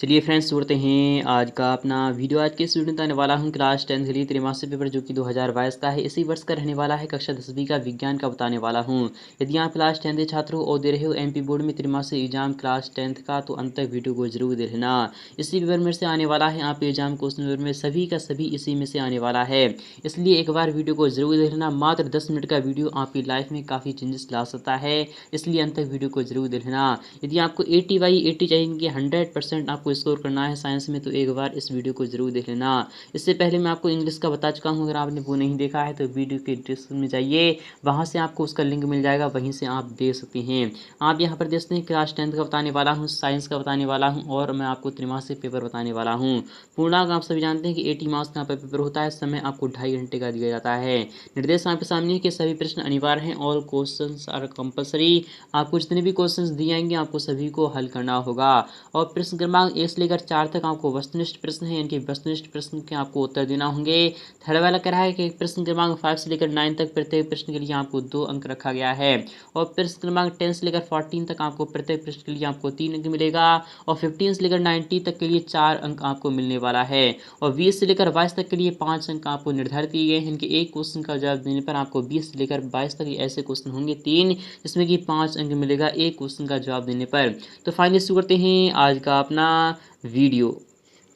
चलिए फ्रेंड्स जोड़ते हैं आज का अपना वीडियो। आज के इस वीडियो में बताने वाला हूँ क्लास 10 के लिए त्रैमासिक पेपर जो कि 2022 का है, इसी वर्ष का रहने वाला है। कक्षा 10वीं का विज्ञान का बताने वाला हूँ। यदि आप क्लास 10 के छात्र हो और दे रहे हो एमपी बोर्ड में त्रैमासिक एग्जाम क्लास 10 का, तो अंत तक वीडियो को जरूर दे लेना। इसी पेपर में से आने वाला है आप एग्जाम क्वेश्चन पेपर में सभी का सभी इसी में से आने वाला है, इसलिए एक बार वीडियो को जरूर देख लेना। मात्र 10 मिनट का वीडियो आपकी लाइफ में काफ़ी चेंजेस ला सकता है, इसलिए अंत तक वीडियो को जरूर देख लेना। यदि आपको 80/80 चाहिए, 100% आपको स्कोर करना है साइंस में, तो एक बार इस वीडियो को जरूर देख लेना। इससे पहले मैं आपको इंग्लिश का बता चुका हूँ, अगर आपने वो नहीं देखा है तो वीडियो के डिस्क्रिप्शन में जाइए, वहाँ से आपको उसका लिंक मिल जाएगा, वहीं से आप देख सकते हैं। आप यहाँ पर देखते हैं क्लास 10 का बताने वाला हूँ, साइंस का बताने वाला हूँ और मैं आपको त्रैमासिक पेपर बताने वाला हूँ। पूर्णांक आप सभी जानते हैं कि 80 मार्क्स का पेपर होता है, समय आपको 2.5 घंटे का दिया जाता है। निर्देश आपके सामने है कि सभी प्रश्न अनिवार्य हैं, ऑल क्वेश्चंस आर कंपलसरी। आपको जितने भी क्वेश्चंस दिए जाएंगे आपको सभी को हल करना होगा। और प्रश्न क्रमांक 1 से लेकर 4 तक आपको वस्तुनिष्ठ प्रश्न है, इनके वस्तुनिष्ठ प्रश्न के आपको उत्तर देना होंगे। थर्ड वाला कह रहा है कि प्रश्न क्रमांक 5 से लेकर 9 तक प्रत्येक प्रश्न के लिए आपको 2 अंक रखा गया है। और प्रश्न क्रमांक 10 से लेकर 14 तक आपको प्रत्येक प्रश्न के लिए आपको 3 अंक मिलेगा। और 15 से लेकर 90 तक के लिए 4 अंक आपको मिलने वाला है। और 20 से लेकर 22 तक के लिए 5 अंक आपको निर्धारित किए गए हैं। इनके एक क्वेश्चन का जवाब देने पर आपको 20 से लेकर 22 तक ऐसे क्वेश्चन होंगे 3, जिसमें कि 5 अंक मिलेगा एक क्वेश्चन का जवाब देने पर। तो फाइनली शुरू करते हैं आज का अपना वीडियो।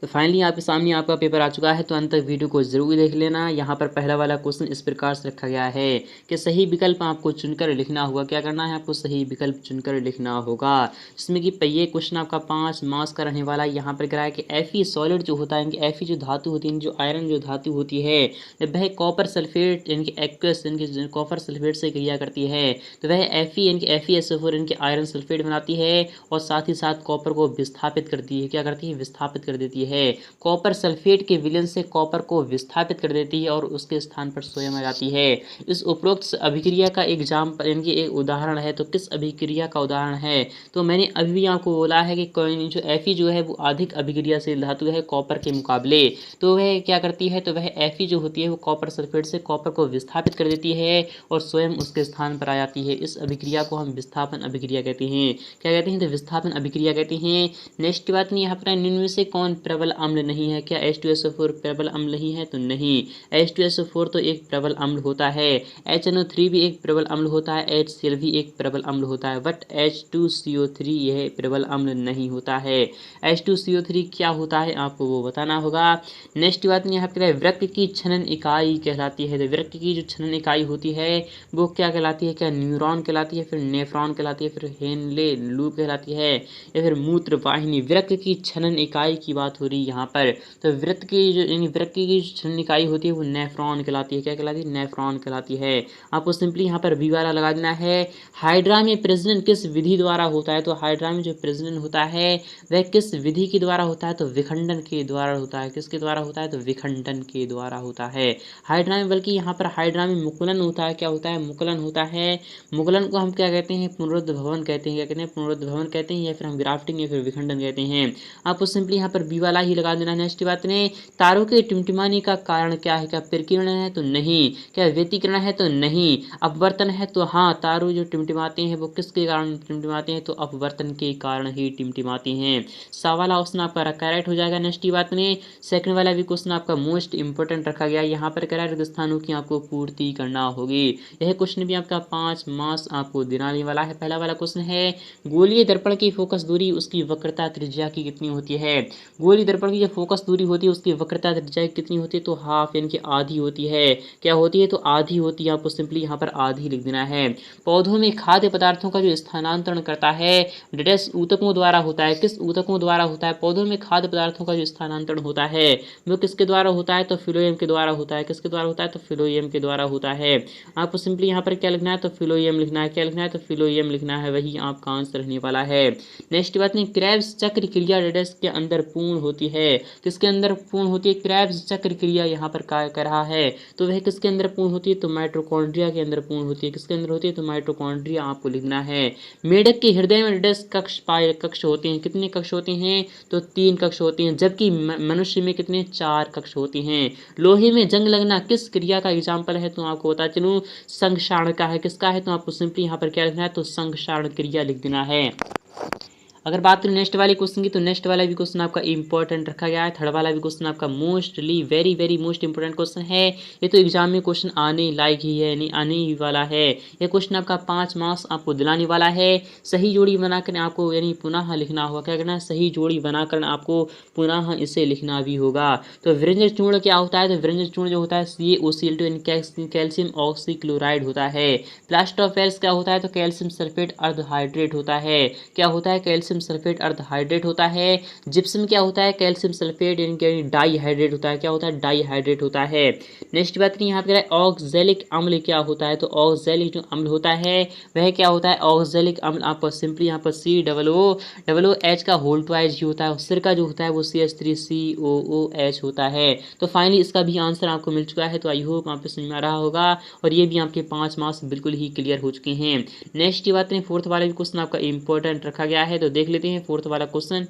तो फाइनली आपके सामने आपका पेपर आ चुका है, तो अंत तक वीडियो को जरूर देख लेना। यहाँ पर पहला वाला क्वेश्चन इस प्रकार से रखा गया है कि सही विकल्प आपको चुनकर लिखना होगा। क्या करना है आपको? सही विकल्प चुनकर लिखना होगा। जिसमें कि ये क्वेश्चन आपका 5 मार्क्स का रहने वाला है। यहाँ पर कह रहा है कि Fe सॉलिड जो होता है, इनकी Fe जो धातु होती है, जो आयरन जो धातु होती है, जब वह कॉपर सल्फेट यानी कि एक्वस यानी कि कॉपर सल्फेट से क्रिया करती है, तो वह Fe यानी कि FeSO4 यानी कि आयरन सल्फेट बनाती है और साथ ही साथ कॉपर को विस्थापित करती है। क्या करती है? विस्थापित कर देती है। कॉपर सल्फेट के विलयन से कॉपर को विस्थापित कर देती है और उसके स्थान पर सोडियम आ जाती है। इस उपरोक्त अभिक्रिया का एग्जाम्पल यानी कि एक उदाहरण है, तो किस अभिक्रिया का उदाहरण है? तो मैंने अभी भी आपको बोला है कि जो Fe जो है वो अधिक अभिक्रियाशील धातु है कॉपर के मुकाबले। तो वह क्या करती है? तो वह Fe जो होती है वो कॉपर सल्फेट से कॉपर को विस्थापित कर देती है और स्वयं उसके स्थान पर आ जाती है। इस अभिक्रिया को हम विस्थापन अभिक्रिया कहते हैं। क्या कहते हैं? तो विस्थापन अभिक्रिया कहते हैं। नेक्स्ट बात में यहाँ पर निम्न में से कौन प्रबल अम्ल नहीं है? क्या H2SO4 प्रबल अम्ल नहीं है? तो नहीं, H2SO4 तो एक प्रबल अम्ल होता है। HNO3 भी एक प्रबल अम्ल होता है। HCl भी एक प्रबल अम्ल होता है, बट H2CO3 यह प्रबल अम्ल नहीं होता है। H2CO3 क्या होता है आपको वो बताना होगा। नेक्स्ट बात में यहाँ पर वृक्क की छनन इकाई कहलाती है। तो वृक्क की जो छनन इकाई होती है वो क्या कहलाती है? क्या न्यूरॉन कहलाती है, फिर नेफ्रॉन कहलाती है, फिर हेनले लूप कहलाती है, या फिर मूत्र वाहिनी? वृक्क की छनन इकाई की बात हो रही है यहाँ पर। तो वृत्त की जो वृक्क की जो छनन इकाई होती है वो नेफ्रॉन कहलाती है। क्या कहलाती है? नेफ्रॉन कहलाती है। आपको सिंपली यहाँ पर बी वाला लगा देना है। हाइड्रा में प्रजनन किस विधि द्वारा होता है? तो हाइड्रा में जो प्रजनन होता है वह किस विधि के द्वारा होता है? तो विखंडन के द्वारा होता है। किसके द्वारा होता है? तो विखंडन के द्वारा होता है हाइड्रा में। बल्कि यहाँ पर हाइड्रा में मुकुलन होता है। क्या होता है? मुकुलन होता है। मुकुलन को हम क्या कहते हैं? पुनरुद्भवन कहते हैं। क्या कहते हैं? पुनरुद्भवन कहते हैं, या फिर हम ग्राफ्टिंग या फिर विखंडन कहते हैं। आपको सिंपली यहाँ पर बी वाला ही लगा देना। नेक्स्ट बात में तारों के टिमटिमाने का कारण क्या है? क्या प्रकीर्णन है? तो नहीं। क्या व्यतिकरण है? तो नहीं। अपवर्तन है? तो हाँ। तारों जो टिमटिमाते हैं वो किसके कारण टिमटिमाते हैं? तो अपवर्तन के कारण ही टिमटिमाते हैं। सा वाला ऑप्शन आपका करेक्ट हो जाएगा। नेक्स्ट बात में सेकंड वाला भी क्वेश्चन आपका मोस्ट इंपोर्टेंट रखा गया है। यहाँ पर कह रहा है रिक्त स्थानों की आपको पूर्ति करना होगी। यह क्वेश्चन भी आपका 5 मार्क्स आपको दिलाने वाला है। पहला वाला क्वेश्चन है गोलीय दर्पण की फोकस दूरी उसकी वक्रता त्रिज्या की कितनी होती है? गोलीय दर्पण की जो फोकस दूरी होती है उसकी वक्रता त्रिज्या कितनी होती है? तो हाफ यानी कि आधी होती है। क्या होती है? तो आधी होती है। आपको सिंपली यहाँ पर आधी लिख देना है। पौधों में खाद्य पदार्थों का जो स्थानांतरण करता है डेस ऊतकों द्वारा होता है। किस ऊतकों द्वारा होता है? पौधों में खाद्य पदार्थों का जो स्थानांतरण होता है वो किसके द्वारा होता है? तो फिलोएम के द्वारा होता है। किसके द्वारा होता है? तो फिलोएम के द्वारा होता है। आपको सिंपली यहाँ पर क्या लिखना है? तो फिलोएम लिखना है। क्या लिखना है? तो फिलोएम लिखना है, वही आपका आंसर रहने वाला है। नेक्स्ट बात में क्रेब्स चक्र क्रिया डेस के अंदर पूर्ण होती है। किसके अंदर पूर्ण होती है? क्रेब्स चक्र क्रिया यहाँ पर क्या कर रहा है, तो वह किसके अंदर पूर्ण होती है? तो माइटोकॉन्ड्रिया के अंदर पूर्ण होती है। किसके अंदर होती है? तो माइटोकॉन्ड्रिया आपको लिखना है। मेढक के हृदय में डेस कक्ष होते हैं। कितने कक्ष होते हैं? तो 3 कक्ष होते हैं। जबकि मनुष्य में कितने? 4 कक्ष होते हैं। लोहे में जंग लगना किस क्रिया का एग्जाम्पल है? तो आपको बता चलूं संक्षारण का है। किसका है? तो आपको सिंपली यहाँ पर क्या लिखना है? तो संक्षारण क्रिया लिख देना है। अगर बात करें नेक्स्ट वाले क्वेश्चन की, तो नेक्स्ट वाला भी क्वेश्चन आपका इंपॉर्टेंट रखा गया है। थर्ड वाला भी क्वेश्चन आपका mostly very very most important question है। ये तो एग्जाम में क्वेश्चन आने लायक ही है, नहीं आने ही वाला है। ये क्वेश्चन आपका 5 मार्क्स आपको दिलाने वाला है। सही जोड़ी बनाकर आपको यानी पुनः लिखना होगा। क्या करना है, सही जोड़ी बनाकर आपको पुनः इसे लिखना भी होगा। तो व्यंजन चूर्ण क्या होता है, तो व्यंजन चूर्ण जो होता है CaOCl2 यानी कैल्शियम ऑक्सीक्लोराइड होता है। प्लास्टर ऑफ पेरिस क्या होता है, तो कैल्शियम सल्फेट अर्धहाइड्रेट होता है। क्या होता है, कैल्शियम सल्फेट अर्धहाइड्रेट होता है। जिप्सम क्या होता है, कैल्शियम सल्फेट यानी डाईहाइड्रेट होता है। क्या होता है, डाईहाइड्रेट होता है। नेक्स्ट बात करें यहाँ पे ऑक्जेलिक अम्ल क्या होता है, तो ऑक्जेलिक जो अम्ल होता है वह क्या होता है, ऑक्जेलिक अम्ल आपको सिंपली यहाँ पर COOH का होल ट्वाइस ही होता है। और सिर का जो होता है वो CH3COOH होता है। तो फाइनली इसका भी आंसर आपको मिल चुका है। तो आई होप आप समझ में आ रहा होगा और ये भी आपके 5 मार्क्स बिल्कुल ही क्लियर हो चुके हैं। नेक्स्ट की बात करें, फोर्थ वाला भी क्वेश्चन आपका इंपॉर्टेंट रखा गया है। तो देख लेते हैं फोर्थ वाला क्वेश्चन।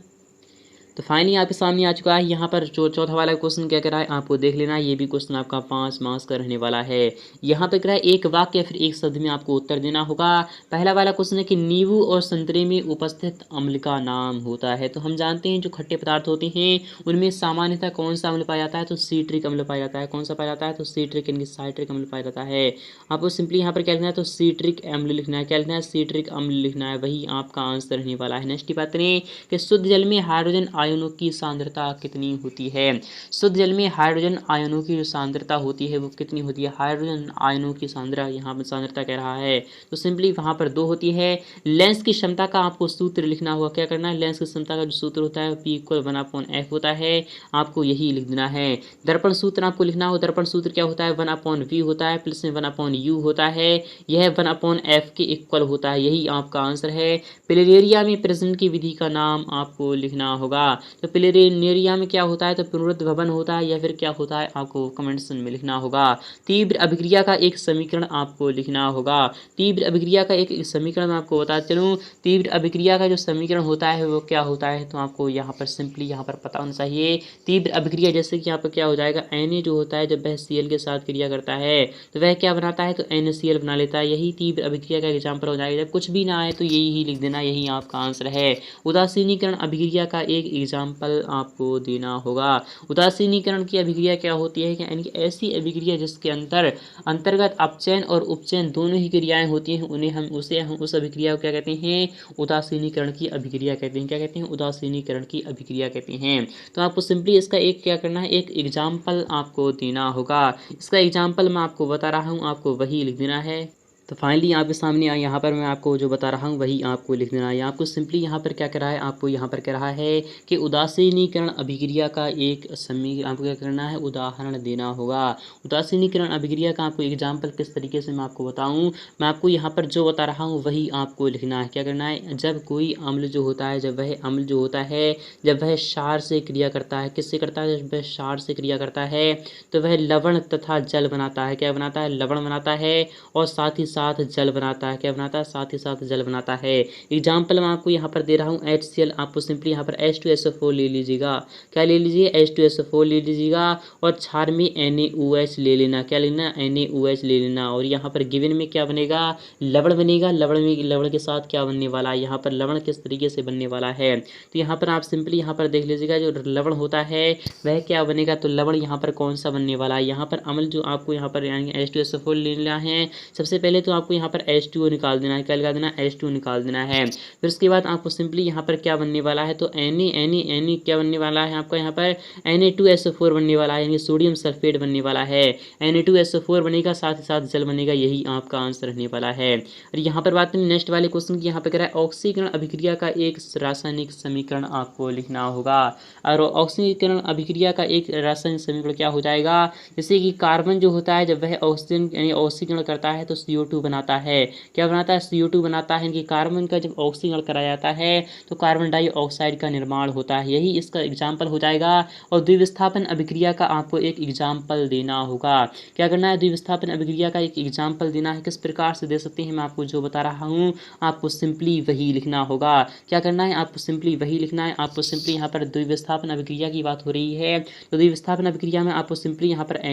तो फाइनली आपके सामने आ चुका है। यहाँ पर जो चौथा वाला क्वेश्चन क्या कह रहा है आपको देख लेना। ये भी क्वेश्चन आपका 5 मार्क्स का रहने वाला है। यहाँ पे कह रहा है एक वाक्य या फिर एक शब्द में आपको उत्तर देना होगा। पहला वाला क्वेश्चन है कि नींबू और संतरे में उपस्थित अम्ल का नाम होता है। तो हम जानते हैं जो खट्टे पदार्थ होते हैं उनमें सामान्यतः कौन सा अम्ल पाया जाता है, तो सीट्रिक अम्ल पाया जाता है। कौन सा पाया जाता है, तो सीट्रिक यानी साइट्रिक अम्ल पाया जाता है। आपको सिंपली यहाँ पर क्या लिखना है, तो सीट्रिक अम्ल लिखना है। क्या लिखना है, सीट्रिक अम्ल लिखना है, वही आपका आंसर रहने वाला है। नेक्स्ट की बात करें कि शुद्ध जल में हाइड्रोजन आयनों की सांद्रता कितनी होती है। शुद्ध जल में हाइड्रोजन आयनों की जो सांद्रता होती है वो कितनी होती है, हाइड्रोजन आयनों की सांद्रता यहाँ पर सांद्रता कह रहा है तो सिंपली वहाँ पर 2 होती है। लेंस की क्षमता का आपको सूत्र लिखना होगा। क्या करना है, लेंस की क्षमता का जो सूत्र होता है P = 1/f होता है, आपको यही लिख देना है। दर्पण सूत्र आपको लिखना हो। दर्पण सूत्र क्या होता है, 1/v होता है प्लस में 1/u होता है। यह 1/f के इक्वल होता है, यही आपका आंसर है। प्लेनेरिया में प्रिज्म की विधि का नाम आपको लिखना होगा। तो प्लेनेरिया में क्या होता है, तो पुनरुत्थ भवन होता है या फिर क्या होता है, आपको कमेंट्स में लिखना होगा। तीव्र अभिक्रिया का एक समीकरण आपको लिखना होगा। तीव्र अभिक्रिया का एक समीकरण मैं आपको बता चलूँ। तीव्र अभिक्रिया का जो समीकरण होता है वो क्या होता है, तो आपको यहाँ पर सिंपली यहाँ पर पता होना चाहिए। तीव्र अभिक्रिया जैसे कि यहाँ पर क्या हो जाएगा, Na जो होता है जब वह Cl के साथ क्रिया करता है तो वह क्या बनाता है, तो NaCl बना लेता है। यही तीव्र अभिक्रिया का एग्जाम्पल हो जाएगा। जब कुछ भी ना आए तो यही ही लिख देना, यही आपका आंसर है। उदासीनीकरण अभिक्रिया का एक एग्जाम्पल आपको देना होगा। उदासीनीकरण की अभिक्रिया क्या होती है, यानी कि ऐसी अभिक्रिया जिसके अंतर्गत अपचयन और उपचयन दोनों ही क्रियाएं होती हैं, हम उस अभिक्रिया को क्या कहते हैं, उदासीनीकरण की अभिक्रिया कहते हैं। क्या कहते हैं, उदासीनीकरण की अभिक्रिया कहते हैं। तो आपको सिंपली इसका एक क्या करना है, एक एग्जाम्पल आपको देना होगा। इसका एग्जाम्पल मैं आपको बता रहा हूँ, आपको वही लिख देना है। तो फाइनली आपके सामने यहाँ पर मैं आपको जो बता रहा हूँ वही आपको लिख देना है। आपको सिंपली यहाँ पर क्या कह रहा है, आपको यहाँ पर कह रहा है कि उदासीनीकरण अभिक्रिया का एक आपको क्या करना है, उदाहरण देना होगा। उदासीनीकरण अभिक्रिया का आपको एग्जाम्पल किस तरीके से मैं आपको बताऊँ, मैं आपको यहाँ पर जो बता रहा हूँ वही आपको लिखना है। क्या करना है, जब कोई अम्ल जो होता है, जब वह अम्ल जो होता है जब वह क्षार से क्रिया करता है, किससे करता है, जब वह क्षार से क्रिया करता है तो वह लवण तथा जल बनाता है। क्या बनाता है, लवण बनाता है और साथ ही साथ जल बनाता है। क्या बनाता है, साथ ही साथ जल बनाता है। एग्जाम्पल मैं आपको यहाँ पर दे रहा हूँ HCl, आपको सिंपली यहाँ पर H2SO4 ले लीजिएगा। क्या ले लीजिए, H2SO4 ले लीजिएगा और क्षार में NaOH ले लेना। क्या लेना, NaOH ले लेना। और यहाँ पर गिवन में क्या बनेगा, लवण बनेगा। लवण के साथ क्या बनने वाला है, यहाँ पर लवण किस तरीके से बनने वाला है, तो यहाँ पर आप सिंपली यहाँ पर देख लीजिएगा। जो लवण होता है वह क्या बनेगा, तो लवण यहाँ पर कौन सा बनने वाला है, यहाँ पर अम्ल जो आपको यहाँ पर H2SO4 ले लेना है। सबसे पहले तो आपको यहाँ पर H2O निकाल देना है। क्या निकाल देना, H2O निकाल देना है। फिर उसके बाद आपको सिंपली यहाँ पर क्या बनने वाला है, तो Na क्या बनने वाला है, आपका यहाँ पर Na2SO4 बनने वाला है, यानी सोडियम सल्फेट बनने वाला है। Na2SO4 बनेगा, साथ ही साथ जल बनेगा, यही आपका आंसर रहने वाला है। और यहाँ पर बात करें नेक्स्ट वाले क्वेश्चन की, यहाँ पर कह रहा है ऑक्सीकरण अभिक्रिया का एक रासायनिक समीकरण आपको लिखना होगा। और ऑक्सीकरण अभिक्रिया का एक रासायनिक समीकरण क्या हो जाएगा, जैसे कि कार्बन जो होता है जब वह ऑक्सीजन यानी ऑक्सीकरण करता है तो CO2 बनाता है। क्या बनाता है, CO2 बनाता है। कि कार्बन का जब ऑक्सीकरण कराया जाता है तो कार्बन डाइऑक्साइड का निर्माण होता है, यही इसका एग्जाम्पल हो जाएगा। और द्विविस्थापन अभिक्रिया का आपको एक एग्जाम्पल देना होगा। क्या करना है, द्विविस्थापन अभिक्रिया का एक एग्जाम्पल देना है। किस प्रकार से दे सकते हैं, मैं आपको जो बता रहा हूँ आपको सिंपली वही लिखना होगा। क्या करना है, आपको सिंपली वही लिखना है। आपको सिंपली यहाँ पर द्विविस्थापन अभिक्रिया की बात हो रही है तो द्विविस्थापन अभिक्रिया में आपको सिंपली यहाँ पर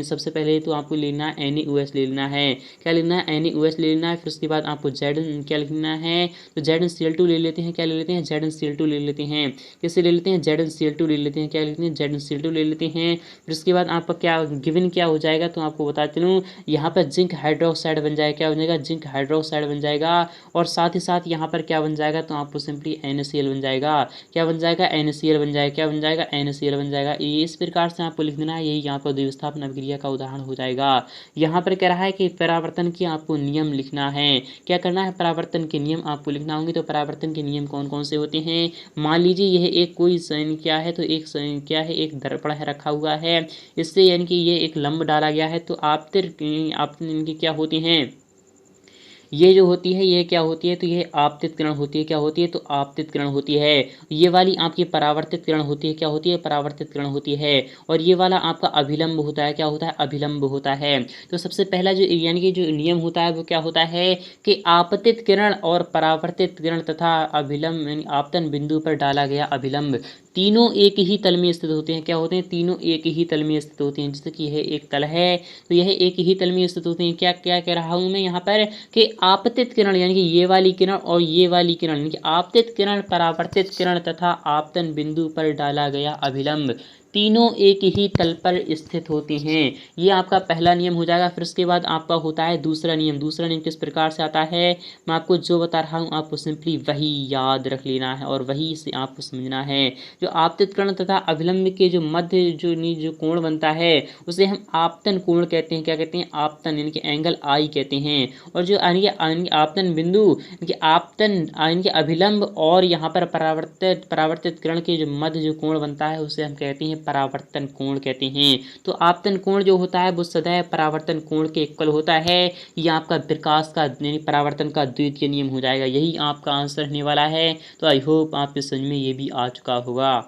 सबसे पहले तो आपको लेना है NaOH ले लेना है। क्या लेना है, NaOH ले लेना है। फिर उसके बाद आपको Z क्या लिखना है, तो ZnCl2 ले लेते हैं। क्या ले लेते हैं, ZnCl2 ले लेते हैं। किससे ले लेते हैं, ZnCl2 ले लेते हैं। क्या लेते हैं, ZnCl2 ले लेते हैं। फिर उसके बाद आपका क्या गिवन क्या हो जाएगा, तो आपको बता चलूँ यहाँ पर जिंक हाइड्रोक्साइड बन जाएगा। क्या बन जाएगा, जिंक हाइड्रोक्साइड बन जाएगा। और साथ ही साथ यहाँ पर क्या बन जाएगा, तो आपको सिंपली NaCl बन जाएगा। क्या बन जाएगा, NaCl बन जाएगा। क्या बन जाएगा, NaCl बन जाएगा। ये इस प्रकार से आपको लिख देना है। यही यहाँ पर द्विस्थापन अभिक्रिया का उदाहरण हो जाएगा। यहाँ पर कह रहा है कि परावर्तन की आपको नियम लिखना है। क्या करना है, परावर्तन के नियम आपको लिखना होंगे। तो परावर्तन के नियम कौन कौन से होते हैं, मान लीजिए यह एक कोई क्या है, तो एक क्या है, एक दर्पण है रखा हुआ है। इससे यानी कि ये एक लंब डाला गया है। तो आप इनकी क्या होती हैं, ये जो होती है, ये क्या होती है, तो ये आपतित किरण होती है। क्या होती है, तो आपतित किरण होती है। ये वाली आपकी परावर्तित किरण होती है। क्या होती है, परावर्तित किरण होती है। और ये वाला आपका अभिलंब होता है। क्या होता है, अभिलंब होता है। तो सबसे पहला जो यानी कि जो नियम होता है वो क्या होता है कि आपतित किरण और परावर्तित किरण तथा अभिलंब यानी आपतन बिंदु पर डाला गया अभिलंब तीनों एक ही तल में स्थित होते हैं। क्या होते हैं, तीनों एक ही तल में स्थित होते हैं। जैसे कि यह एक तल है, तो यह एक ही तल में स्थित होते हैं। क्या क्या कह रहा हूं मैं यहाँ पर कि आपतित किरण यानी कि ये वाली किरण और ये वाली किरण यानी कि आपतित किरण, परावर्तित किरण तथा आपतन बिंदु पर डाला गया अभिलंब तीनों एक ही तल पर स्थित होते हैं। ये आपका पहला नियम हो जाएगा। फिर उसके बाद आपका होता है दूसरा नियम। दूसरा नियम किस प्रकार से आता है, मैं आपको जो बता रहा हूँ आपको सिंपली वही याद रख लेना है और वही से आपको समझना है। जो आपतित किरण तथा अभिलंब के जो मध्य जो कोण बनता है उसे हम आपतन कोण कहते हैं। क्या कहते हैं, आपतन यानी कि एंगल आई कहते हैं। और जो आपतन बिंदु यानी कि आपतन यानी कि अभिलंब और यहाँ पर परावर्तित किरण के जो मध्य जो कोण बनता है उसे हम कहते हैं परावर्तन कोण कहते हैं। तो आपतन कोण जो होता है वो सदैव परावर्तन कोण के इक्वल होता है। ये आपका प्रकाश का यानी परावर्तन का द्वितीय नियम हो जाएगा। यही आपका आंसर रहने वाला है। तो आई होप आपके समझ में ये भी आ चुका होगा।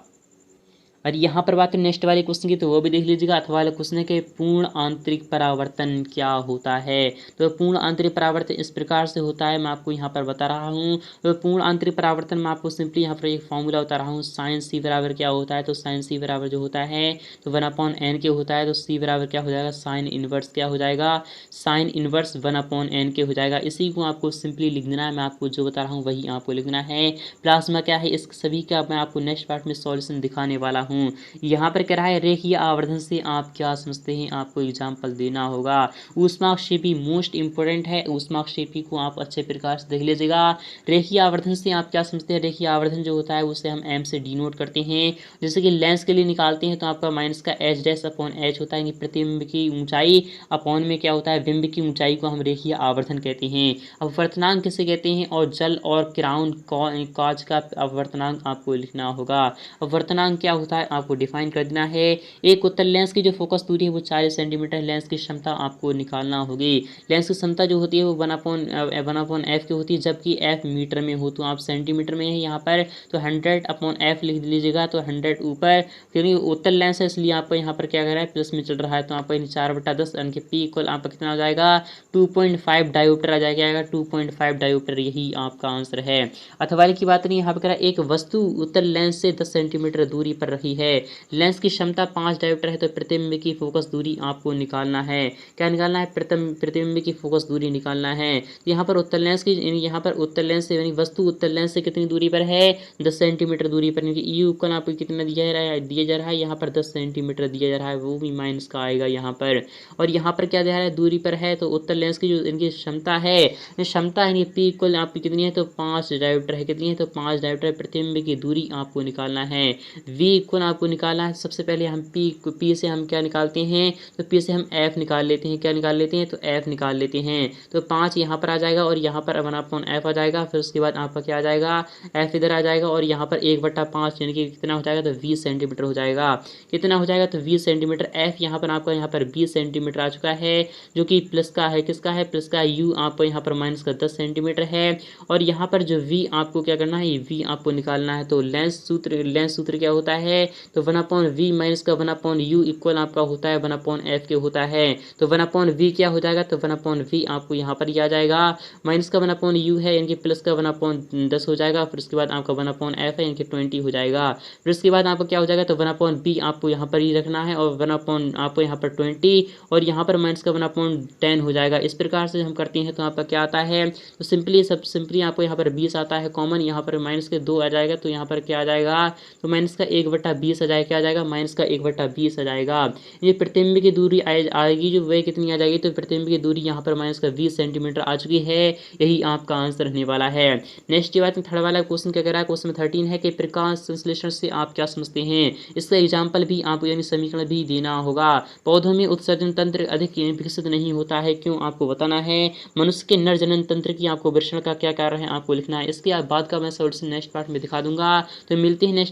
और यहाँ पर बात करें नेक्स्ट वाले क्वेश्चन की, तो वो भी देख लीजिएगा। अथवा वाले क्वेश्चन है कि पूर्ण आंतरिक परावर्तन क्या होता है। तो पूर्ण आंतरिक परावर्तन इस प्रकार से होता है, मैं आपको यहाँ पर बता रहा हूँ। तो पूर्ण आंतरिक परावर्तन में आपको सिंपली यहाँ पर एक फॉर्मूला बता रहा हूँ। साइन सी बराबर क्या होता है, तो साइन सी बराबर जो होता है तो 1/n के होता है। तो सी बराबर क्या हो जाएगा, साइन इनवर्स क्या हो जाएगा, साइन इनवर्स 1/n के हो जाएगा। इसी को आपको सिंपली लिख देना है। मैं आपको जो बता रहा हूँ वही आपको लिखना है। प्लाज्मा क्या है, इस सभी का मैं आपको नेक्स्ट पार्ट में सॉल्यूशन दिखाने वाला हूँ। यहाँ पर कह रहा है रेखीय आवर्धन से आप क्या समझते हैं, आपको एग्जाम्पल देना होगा। ऊष्माक्षेपी मोस्ट इंपोर्टेंट है। ऊष्माक्षेपी को आप अच्छे प्रकार से देख लीजिएगा। रेखीय आवर्धन से आप क्या समझते हैं, रेखीय आवर्धन जो होता है उसे हम m से डिनोट करते हैं। जैसे कि लेंस के लिए निकालते हैं तो आपका माइनस का h' होता है। प्रतिबिंब की ऊंचाई अपॉन में क्या होता है, बिंब की ऊंचाई को हम रेखीय आवर्धन कहते हैं। अपवर्तनांक किसे कहते हैं, और जल और क्राउन कांच का अपवर्तनांक आपको लिखना होगा। अपवर्तनांक क्या होता है आपको डिफाइन कर देना है। एक उत्तल लेंस की जो फोकस दूरी है वो 40 सेंटीमीटर। लेंस की क्षमता आपको निकालना होगी। लेंस की क्षमता जो होती है वो 1/f की होती है, जबकि f मीटर में हो। तो आप सेंटीमीटर में है यहाँ पर, तो 100/f लिख लीजिएगा। तो 100 ऊपर, क्योंकि उत्तल लेंस है इसलिए आपको यहाँ पर क्या कर रहा है, प्लस में चल रहा है। तो आपका 4/10 यानी कि p इक्वल आपका कितना आ जाएगा, 2.5 डायोप्टर आ जाएगा। 2.5 डायोप्टर यही आपका आंसर है। अथवा की बात नहीं, यहाँ पर कह रहा है एक वस्तु उत्तल लेंस से 10 सेंटीमीटर दूरी पर रखी है। लेंस की क्षमता 5 डायोप्टर है। तो प्रतिबिंब की फोकस दूरी आपको निकालना है। क्या निकालना है, प्रतिबिंब की फोकस दूरी निकालना है। यहाँ पर उत्तल लेंस की यहाँ पर उत्तल लेंस से यानी वस्तु उत्तल लेंस से कितनी दूरी पर है, 10 सेंटीमीटर दूरी पर। यू उपकरण आपको कितना दिया जा रहा है, यहाँ पर 10 सेंटीमीटर दिया जा रहा है, वो भी माइनस का आएगा यहाँ पर। और यहाँ पर क्या दिया रहा है, दूरी पर है। तो उत्तल लेंस की जो इनकी क्षमता है, क्षमता है पी इक्वल आपकी कितनी है, तो 5 डायोप्टर है। कितनी है, तो 5 डायोप्टर। प्रतिबिंब की दूरी आपको निकालना है। वी इक्वल आपको निकालना है। सबसे पहले हम पी से हम क्या निकालते हैं, तो पी से हम एफ निकाल लेते हैं। क्या निकाल लेते हैं, तो एफ निकाल लेते हैं। तो 5 यहाँ पर आ जाएगा और यहाँ पर 1/f आ जाएगा। फिर उसके बाद आपका क्या आ जाएगा, एफ इधर आ जाएगा और यहाँ पर 1/5 यानी कि कितना हो जाएगा, तो 20 सेंटीमीटर हो जाएगा। कितना हो जाएगा, तो 20 सेंटीमीटर। एफ यहाँ पर आपका यहाँ पर 20 सेंटीमीटर आ चुका है, जो कि प्लस का है। किसका है, प्लस का। यू आपको यहाँ पर माइनस का 10 सेंटीमीटर है। और यहाँ पर जो वी आपको क्या करना है, वी आपको निकालना है। तो लेंस सूत्र क्या होता है, तो 1/v माइनस का 1/u इक्वल आपका होता है 1/f के होता है। तो 1/v क्या हो जाएगा, तो 1/v आपको यहाँ पर ही आ जाएगा, माइनस का 1/u है यानी कि प्लस का 1/10 हो जाएगा, फिर उसके बाद आपका 1/f है यानी कि 20 हो जाएगा। फिर उसके बाद आपका क्या हो जाएगा, तो 1/b आपको यहाँ पर ही रखना है और 1 आपको यहाँ पर 20 और यहाँ पर माइनस का 1/10 हो जाएगा। इस प्रकार से हम करते हैं तो आपका क्या आता है, तो सिंपली आपको यहाँ पर 20 आता है कॉमन, यहाँ पर माइनस के 2 आ जाएगा, तो यहाँ पर क्या आ जाएगा, तो माइनस का 1/20 आ जाएगा, क्या आ जाएगा, माइनस का 1/20 आ जाएगा। ये प्रतिबिंब की दूरी आएगी जो वह कितनी आ जाएगी, तो प्रतिबिंब की दूरी यहाँ पर माइनस का 20 सेंटीमीटर आ चुकी है। यही आपका आंसर रहने वाला है। नेक्स्ट ये बात थर्ड वाला क्वेश्चन क्या कह रहा है, क्वेश्चन 13 है कि प्रकाश संश्लेषण से आप क्या समझते हैं। इसका एग्जाम्पल भी आपको यानी समीकरण भी देना होगा। पौधों में उत्सर्जन तंत्र अधिक विकसित नहीं होता है, क्यों, आपको बताना है। मनुष्य के नर जनन तंत्र की आपको वृषण का क्या कार्य है, आपको लिखना है। इसके बाद का मैं सॉल्यूशन नेक्स्ट पार्ट में दिखा दूंगा। तो मिलते हैं नेक्स्ट